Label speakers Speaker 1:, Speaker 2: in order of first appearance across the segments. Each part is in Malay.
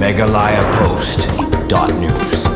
Speaker 1: Meghalaya Post.news.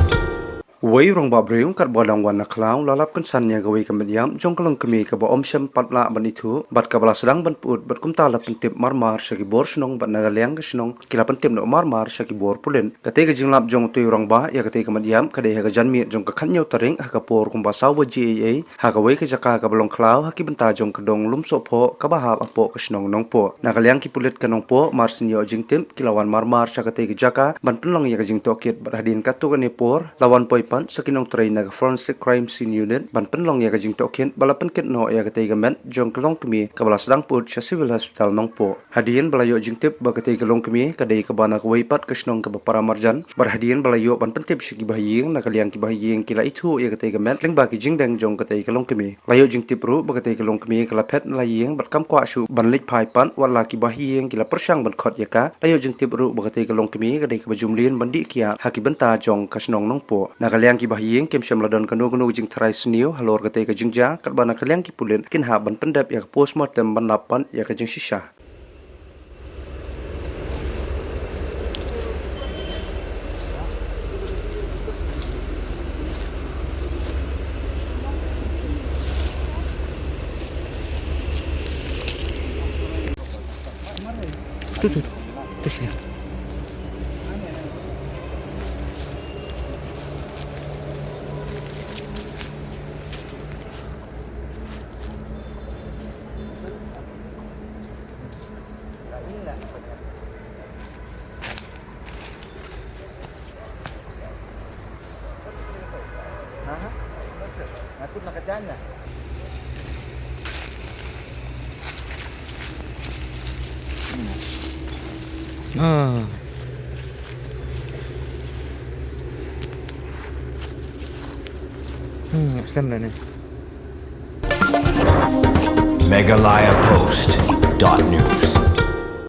Speaker 2: Wai rong ba breung kat bodang wan naklau lalap kan sanya gawe kamediam jong kalong kemi ka ba omsam patla ban itu bat ka bala sedang ban put bat kum tala pentip marmar sagi bor snong bat nagaliang ka snong kila pentip no marmar sagi bor pulen kate ka jinglap jong tu rong ba ya kate kamediam kade ha ka janmi jong ka khanyo taring ha ka por kum ba saw ba ji ha ka wai ka jaka ka balong klau ha ki benta jong ka dong lum so pho ka ba ha apo ka snong nong po nagaliang ki pulet ka nong po mar sinyo jingtim kilawan marmar sa kate ka jaka ban penlong ya ka jing tokit bat hadin ka tu ka ni por lawan poi sakinong tray na forensic crime scene unit ban penlong ya kajing token balapan ket no ya katay gamen jong kalong kemi kabala sedang put sa civil hospital nong po hadian balayo jing tip ba katay kalong kemi kadai kabana kawaipat kasnong ka para marjan bar hadian balayo ban pentip si kibahiyeng na kaliang kibahiyeng kila itu ya katay gamen ling ba ki jing deng jong katay kalong kemi layo jing tip ru ba katay kalong kemi kala pet na layeng bat kam kwa su ban lik pai pan wala kibahiyeng kila persyang ban khot ya ka layo jing tip ru ba katay kalong kemi kadai kabajumlin bandi kia haki benta jong kasnong nong po na kaliang ki bahiyeng kem syam ladon kanu jing trai sniu halor kate ka jingja kat bana kaliang ki pulen kin ha ban pendap ya postmortem ban lapan ya ka jing shisha tu sih
Speaker 3: Ngikut nak kerjanya.
Speaker 4: Sekarang dah ni.
Speaker 1: Meghalaya Post.news.